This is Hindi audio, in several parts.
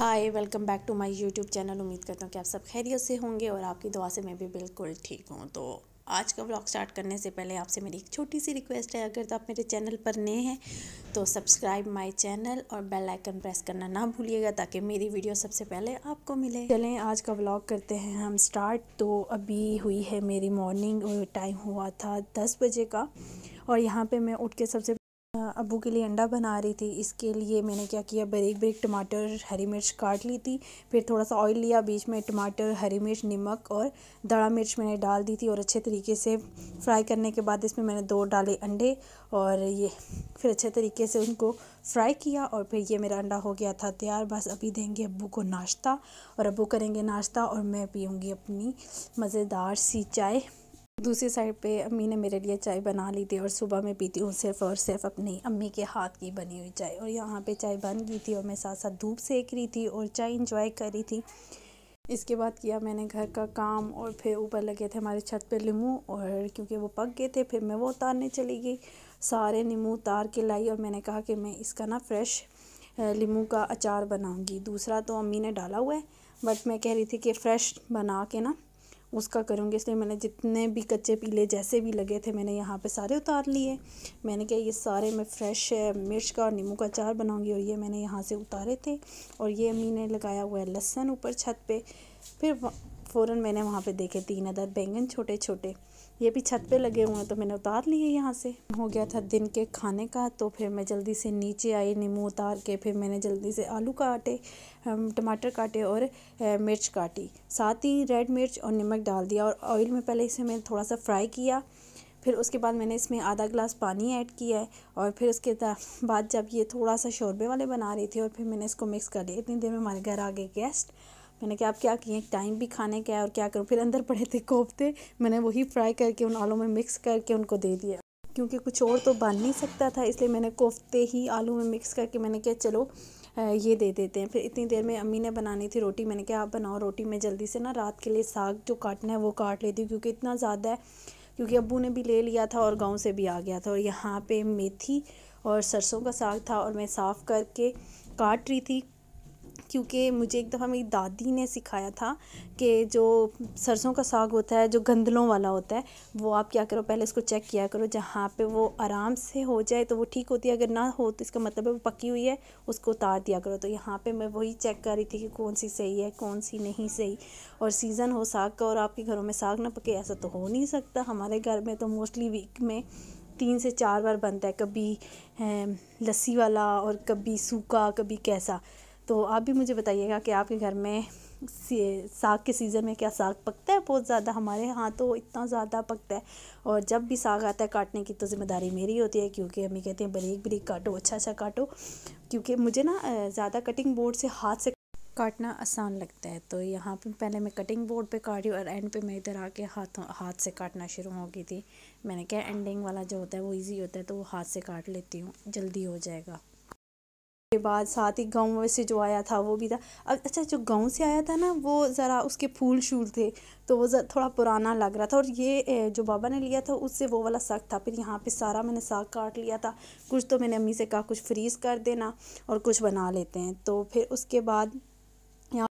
Hi, welcome back to my YouTube channel. उम्मीद करता हूँ कि आप सब खैरियत से होंगे और आपकी दुआ से मैं भी बिल्कुल ठीक हूँ। तो आज का व्लॉग स्टार्ट करने से पहले आपसे मेरी एक छोटी सी रिक्वेस्ट है, अगर तो आप मेरे चैनल पर नए हैं तो सब्सक्राइब माय चैनल और बेल आइकन प्रेस करना ना भूलिएगा ताकि मेरी वीडियो सबसे पहले आपको मिले। चलें आज का व्लॉग करते हैं हम स्टार्ट। तो अभी हुई है मेरी मॉर्निंग और टाइम हुआ था 10 बजे का, और यहाँ पर मैं उठ के सबसे अब्बू के लिए अंडा बना रही थी। इसके लिए मैंने क्या किया, बारीक बारीक टमाटर हरी मिर्च काट ली थी, फिर थोड़ा सा ऑयल लिया, बीच में टमाटर हरी मिर्च नमक और दड़ा मिर्च मैंने डाल दी थी और अच्छे तरीके से फ्राई करने के बाद इसमें मैंने 2 डाले अंडे और ये फिर अच्छे तरीके से उनको फ्राई किया और फिर ये मेरा अंडा हो गया था तैयार। बस अभी देंगे अब्बू को नाश्ता और अब्बू करेंगे नाश्ता और मैं पीऊँगी अपनी मज़ेदार सी चाय। दूसरी साइड पे अम्मी ने मेरे लिए चाय बना ली थी और सुबह मैं पीती हूँ सिर्फ़ और सिर्फ अपनी अम्मी के हाथ की बनी हुई चाय। और यहाँ पे चाय बन गई थी और मैं साथ साथ धूप सेक रही थी और चाय इंजॉय कर रही थी। इसके बाद किया मैंने घर का काम और फिर ऊपर लगे थे हमारे छत पे नींबू, और क्योंकि वो पक गए थे फिर मैं वो उतारने चली गई। सारे नींबू उतार के लाई और मैंने कहा कि मैं इसका ना फ्रेश नींबू का अचार बनाऊँगी। दूसरा तो अम्मी ने डाला हुआ है, बट मैं कह रही थी कि फ़्रेश बना के ना उसका करूँगी, इसलिए मैंने जितने भी कच्चे पीले जैसे भी लगे थे मैंने यहाँ पे सारे उतार लिए। मैंने कहा ये सारे मैं फ्रेश मिर्च का और नींबू का अचार बनाऊँगी, और ये मैंने यहाँ से उतारे थे। और ये अम्मी ने लगाया हुआ है लहसुन ऊपर छत पे। फिर फ़ौरन मैंने वहाँ पे देखे 3 अदद बैंगन छोटे छोटे, ये भी छत पे लगे हुए हैं तो मैंने उतार लिए। यहाँ से हो गया था दिन के खाने का, तो फिर मैं जल्दी से नीचे आई नींबू उतार के। फिर मैंने जल्दी से आलू काटे, टमाटर काटे और मिर्च काटी, साथ ही रेड मिर्च और नमक डाल दिया और ऑयल में पहले इसे मैंने थोड़ा सा फ्राई किया। फिर उसके बाद मैंने इसमें आधा गिलास पानी ऐड किया है और फिर उसके बाद जब ये थोड़ा सा शोरबे वाले बना रही थी और फिर मैंने इसको मिक्स कर लिया। इतनी देर में हमारे घर आ गए गेस्ट। मैंने कहा आप क्या किए, टाइम भी खाने का है और क्या करूँ। फिर अंदर पड़े थे कोफ्ते, मैंने वही फ्राई करके उन आलू में मिक्स करके उनको दे दिया, क्योंकि कुछ और तो बन नहीं सकता था, इसलिए मैंने कोफ्ते ही आलू में मिक्स करके मैंने कहा चलो ये दे देते हैं। फिर इतनी देर में अम्मी ने बनानी थी रोटी, मैंने कहा आप बनाओ रोटी। मैं जल्दी से ना रात के लिए साग जो काटना है वो काट लेती हूँ, क्योंकि इतना ज़्यादा है, क्योंकि अब्बू ने भी ले लिया था और गांव से भी आ गया था। और यहाँ पे मेथी और सरसों का साग था और मैं साफ़ करके काट रही थी, क्योंकि मुझे एक दफ़ा मेरी दादी ने सिखाया था कि जो सरसों का साग होता है जो गंदलों वाला होता है, वो आप क्या करो पहले इसको चेक किया करो, जहाँ पे वो आराम से हो जाए तो वो ठीक होती है, अगर ना हो तो इसका मतलब है वो पकी हुई है, उसको उतार दिया करो। तो यहाँ पे मैं वही चेक कर रही थी कि कौन सी सही है कौन सी नहीं सही। और सीज़न हो साग का और आपके घरों में साग ना पके, ऐसा तो हो नहीं सकता। हमारे घर में तो मोस्टली वीक में 3 से 4 बार बनता है, कभी लस्सी वाला और कभी सूखा कभी कैसा। तो आप भी मुझे बताइएगा कि आपके घर में साग के सीज़न में क्या साग पकता है बहुत ज़्यादा। हमारे यहाँ तो इतना ज़्यादा पकता है, और जब भी साग आता है काटने की तो ज़िम्मेदारी मेरी होती है, क्योंकि अम्मी कहते हैं बारीक बारीक काटो, अच्छा अच्छा काटो, क्योंकि मुझे ना ज़्यादा कटिंग बोर्ड से हाथ से काटना आसान लगता है। तो यहाँ पे पहले मैं कटिंग बोर्ड पे काटी और एंड पे मैं इधर आके हाथ से काटना शुरू हो गई थी। मैंने कहा एंडिंग वाला जो होता है वो ईजी होता है, तो वो हाथ से काट लेती हूँ, जल्दी हो जाएगा। के बाद साथ ही गाँव से जो आया था वो भी था। अच्छा, जो गाँव से आया था ना वो ज़रा उसके फूल शूल थे, तो वो थोड़ा पुराना लग रहा था, और ये जो बाबा ने लिया था उससे वो वाला साग था। फिर यहाँ पे सारा मैंने साग काट लिया था, कुछ तो मैंने अम्मी से कहा कुछ फ्रीज़ कर देना और कुछ बना लेते हैं। तो फिर उसके बाद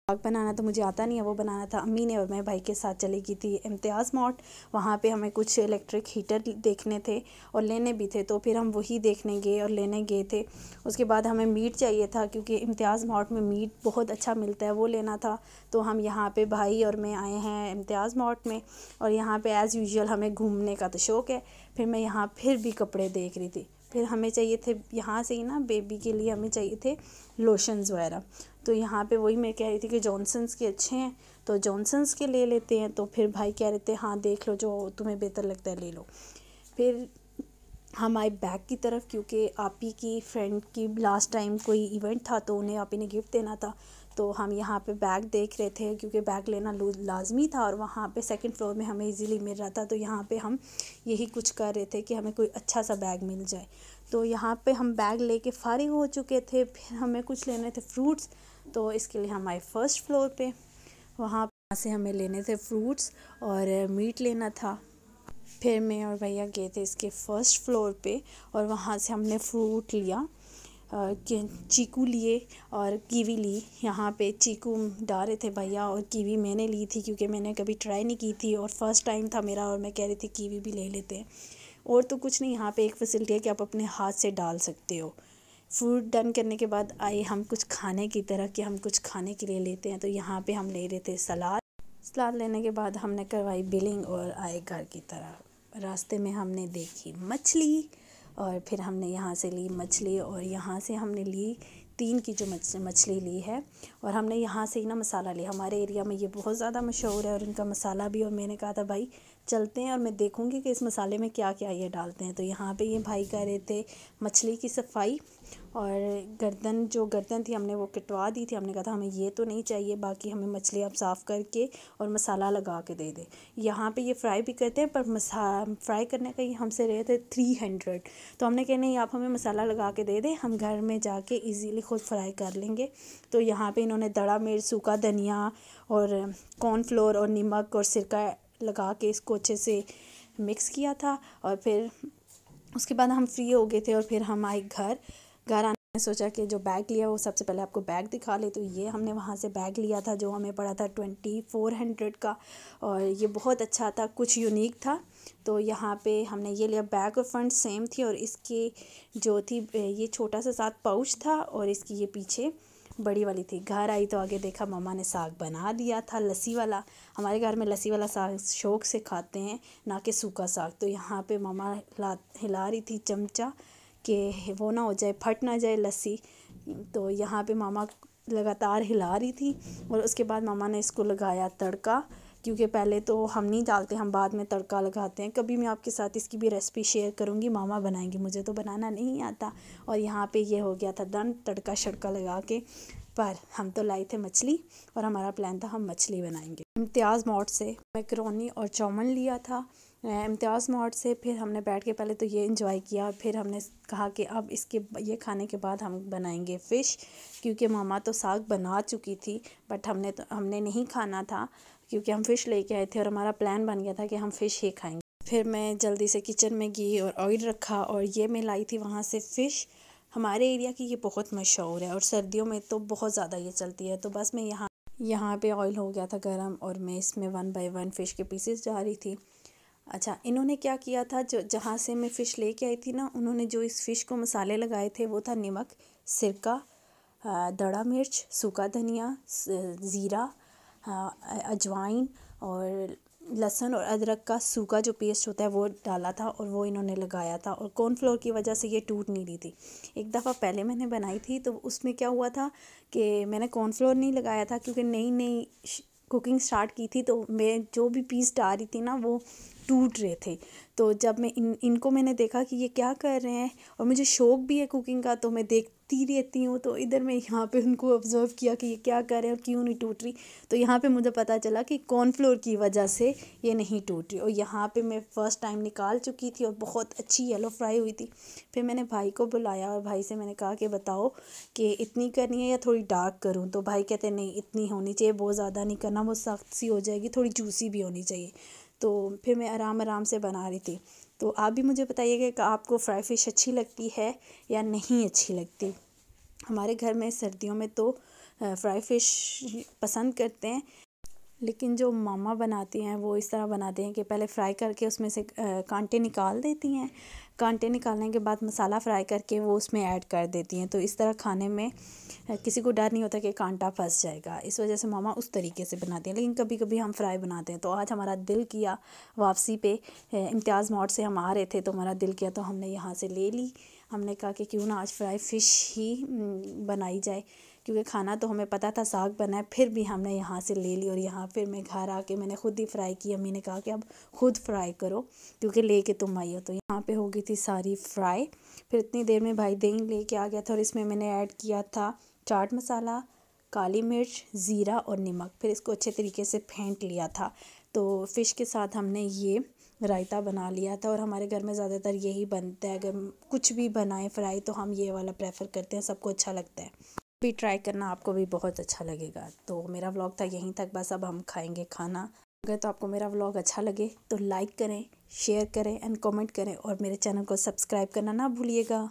साग बनाना तो मुझे आता नहीं है, वो बनाना था अम्मी ने, और मैं भाई के साथ चली गई थी इम्तियाज़ मार्ट। वहाँ पे हमें कुछ इलेक्ट्रिक हीटर देखने थे और लेने भी थे, तो फिर हम वही देखने गए और लेने गए थे। उसके बाद हमें मीट चाहिए था, क्योंकि इम्तियाज़ मार्ट में मीट बहुत अच्छा मिलता है, वो लेना था। तो हम यहाँ पे भाई और मैं आए हैं इम्तियाज़ मार्ट में, और यहाँ पे एज़ यूजुअल हमें घूमने का तो शौक़ है। फिर मैं यहाँ फिर भी कपड़े देख रही थी। फिर हमें चाहिए थे यहाँ से ही ना बेबी के लिए हमें चाहिए थे लोशंस वगैरह। तो यहाँ पे वही मैं कह रही थी कि जॉनसन्स के अच्छे हैं तो जॉनसन्स के ले लेते हैं। तो फिर भाई कह रहे थे हाँ देख लो जो तुम्हें बेहतर लगता है ले लो। फिर हम आए बैग की तरफ, क्योंकि आप ही की फ्रेंड की लास्ट टाइम कोई इवेंट था तो उन्हें आप ही ने गिफ्ट देना था। तो हम यहाँ पे बैग देख रहे थे, क्योंकि बैग लेना लाजमी था और वहाँ पे सेकंड फ्लोर में हमें इजीली मिल रहा था। तो यहाँ पे हम यही कुछ कर रहे थे कि हमें कोई अच्छा सा बैग मिल जाए। तो यहाँ पे हम बैग लेके फारिग हो चुके थे। फिर हमें कुछ लेने थे फ्रूट्स, तो इसके लिए हम आए फर्स्ट फ्लोर पे। वहाँ से हमें लेने थे फ्रूट्स और मीट लेना था। फिर मैं और भैया गए थे इसके फर्स्ट फ्लोर पे और वहाँ से हमने फ्रूट लिया। चीकू लिए और कीवी ली। यहाँ पे चीकू डाल रहे थे भैया और कीवी मैंने ली थी क्योंकि मैंने कभी ट्राई नहीं की थी और फर्स्ट टाइम था मेरा, और मैं कह रही थी कीवी भी ले लेते हैं। और तो कुछ नहीं, यहाँ पे एक फैसिलिटी है कि आप अपने हाथ से डाल सकते हो। फूड डन करने के बाद आए हम कुछ खाने की तरह, कि हम कुछ खाने के लिए लेते हैं। तो यहाँ पे हम ले रहे थे सलाद। सलाद लेने के बाद हमने करवाई बिलिंग और आए घर की तरह। रास्ते में हमने देखी मछली और फिर हमने यहाँ से ली मछली, और यहाँ से हमने ली 3 की जो मछली ली है। और हमने यहाँ से ही ना मसाला लिया। हमारे एरिया में ये बहुत ज़्यादा मशहूर है और इनका मसाला भी। और मैंने कहा था भाई चलते हैं और मैं देखूँगी कि इस मसाले में क्या क्या ये डालते हैं। तो यहाँ पे ये भाई कर रहे थे मछली की सफाई, और गर्दन थी हमने वो कटवा दी थी। हमने कहा था हमें ये तो नहीं चाहिए, बाकी हमें मछली आप साफ़ करके और मसाला लगा के दे दे। यहाँ पे ये फ्राई भी करते हैं, पर फ्राई करने का ये हमसे रहे थे 300। तो हमने कहा नहीं, आप हमें मसाला लगा के दे दें, हम घर में जाके इजीली खुद फ्राई कर लेंगे। तो यहाँ पे इन्होंने दड़ा मिर्च, सूखा धनिया और कॉर्नफ्लोर और नमक और सिरका लगा के इसको अच्छे से मिक्स किया था। और फिर उसके बाद हम फ्री हो गए थे और फिर हम आए घर आने में सोचा कि जो बैग लिया वो सबसे पहले आपको बैग दिखा ले। तो ये हमने वहाँ से बैग लिया था जो हमें पड़ा था 2400 का, और ये बहुत अच्छा था, कुछ यूनिक था। तो यहाँ पे हमने ये लिया। बैक और फ्रंट सेम थी, और इसकी जो थी ये छोटा सा 7 पाउच था और इसकी ये पीछे बड़ी वाली थी। घर आई तो आगे देखा मम्मा ने साग बना दिया था, लस्सी वाला। हमारे घर में लस्सी वाला साग शौक से खाते हैं, ना कि सूखा साग। तो यहाँ पे मम्मा हिला रही थी चमचा कि वो ना हो जाए, फट ना जाए लस्सी। तो यहाँ पे मामा लगातार हिला रही थी। और उसके बाद मामा ने इसको लगाया तड़का, क्योंकि पहले तो हम नहीं डालते, हम बाद में तड़का लगाते हैं। कभी मैं आपके साथ इसकी भी रेसिपी शेयर करूँगी, मामा बनाएंगी, मुझे तो बनाना नहीं आता। और यहाँ पे ये हो गया था डन, तड़का शड़का लगा के। पर हम तो लाए थे मछली और हमारा प्लान था हम मछली बनाएंगे। इम्तियाज़ मार्ट से मैकरोनी और चाउमीन लिया था इम्तियाज़ मार्ट से। फिर हमने बैठ के पहले तो ये एंजॉय किया, फिर हमने कहा कि अब ये खाने के बाद हम बनाएंगे फ़िश, क्योंकि मामा तो साग बना चुकी थी, बट हमने नहीं खाना था क्योंकि हम फ़िश लेके आए थे और हमारा प्लान बन गया था कि हम फ़िश ही खाएंगे। फिर मैं जल्दी से किचन में गई और ऑयल रखा, और ये मैं लाई थी वहाँ से फ़िश। हमारे एरिया की ये बहुत मशहूर है और सर्दियों में तो बहुत ज़्यादा ये चलती है। तो बस मैं यहाँ पे ऑयल हो गया था गरम, और मैं इसमें 1 बाय 1 फ़िश के पीसेस जा रही थी। अच्छा, इन्होंने क्या किया था, जो जहाँ से मैं फ़िश लेके आई थी ना, उन्होंने जो इस फ़िश को मसाले लगाए थे वो था नमक, सिरका, दड़ा मिर्च, सूखा धनिया, ज़ीरा, अजवाइन और लहसुन और अदरक का सूखा जो पेस्ट होता है वो डाला था, और वो इन्होंने लगाया था। और कॉर्नफ्लोर की वजह से ये टूट नहीं रही थी। एक दफ़ा पहले मैंने बनाई थी तो उसमें क्या हुआ था कि मैंने कॉर्नफ्लोर नहीं लगाया था, क्योंकि नई नई कुकिंग स्टार्ट की थी। तो मैं जो भी पीस डाल रही थी ना वो टूट रहे थे। तो जब मैं इनको मैंने देखा कि ये क्या कर रहे हैं, और मुझे शौक़ भी है कुकिंग का, तो मैं देखती रहती हूँ। तो इधर मैं यहाँ पे उनको ऑब्ज़र्व किया कि ये क्या कर रहे हैं और क्यों नहीं टूट रही। तो यहाँ पे मुझे पता चला कि कॉर्नफ्लोर की वजह से ये नहीं टूट रही। और यहाँ पे मैं फ़र्स्ट टाइम निकाल चुकी थी और बहुत अच्छी येलो फ्राई हुई थी। फिर मैंने भाई को बुलाया और भाई से मैंने कहा कि बताओ कि इतनी करनी है या थोड़ी डार्क करूँ। तो भाई कहते नहीं, इतनी होनी चाहिए, बहुत ज़्यादा नहीं करना, वो सख्त सी हो जाएगी, थोड़ी जूसी भी होनी चाहिए। तो फिर मैं आराम से बना रही थी। तो आप भी मुझे बताइएगा कि आपको फ्राई फ़िश अच्छी लगती है या नहीं अच्छी लगती। हमारे घर में सर्दियों में तो फ्राई फ़िश पसंद करते हैं, लेकिन जो मामा बनाती हैं वो इस तरह बनाते हैं कि पहले फ्राई करके उसमें से कांटे निकाल देती हैं। कांटे निकालने के बाद मसाला फ्राई करके वो उसमें ऐड कर देती हैं। तो इस तरह खाने में किसी को डर नहीं होता कि कांटा फंस जाएगा, इस वजह से मामा उस तरीके से बनाती हैं। लेकिन कभी कभी हम फ्राई बनाते हैं। तो आज हमारा दिल किया, वापसी पे इम्तियाज़ मार्ट से हम आ रहे थे तो हमारा दिल किया, तो हमने यहाँ से ले ली। हमने कहा कि क्यों ना आज फ्राई फ़िश ही बनाई जाए, क्योंकि खाना तो हमें पता था साग बना है, फिर भी हमने यहाँ से ले ली। और यहाँ फिर मैं घर आके मैंने ख़ुद ही फ्राई की। अम्मी ने कहा कि अब खुद फ्राई करो क्योंकि लेके तुम आई हो। तो यहाँ पे हो गई थी सारी फ्राई। फिर इतनी देर में भाई दही लेके आ गया था, और इसमें मैंने ऐड किया था चाट मसाला, काली मिर्च, ज़ीरा और नमक। फिर इसको अच्छे तरीके से फेंट लिया था। तो फ़िश के साथ हमने ये रायता बना लिया था, और हमारे घर में ज़्यादातर यही बनता है। अगर कुछ भी बनाए फ्राई तो हम ये वाला प्रेफर करते हैं, सबको अच्छा लगता है। भी ट्राई करना, आपको भी बहुत अच्छा लगेगा। तो मेरा व्लॉग था यहीं तक, बस अब हम खाएंगे खाना। अगर तो आपको मेरा व्लॉग अच्छा लगे तो लाइक करें, शेयर करें एंड कमेंट करें, और मेरे चैनल को सब्सक्राइब करना ना भूलिएगा।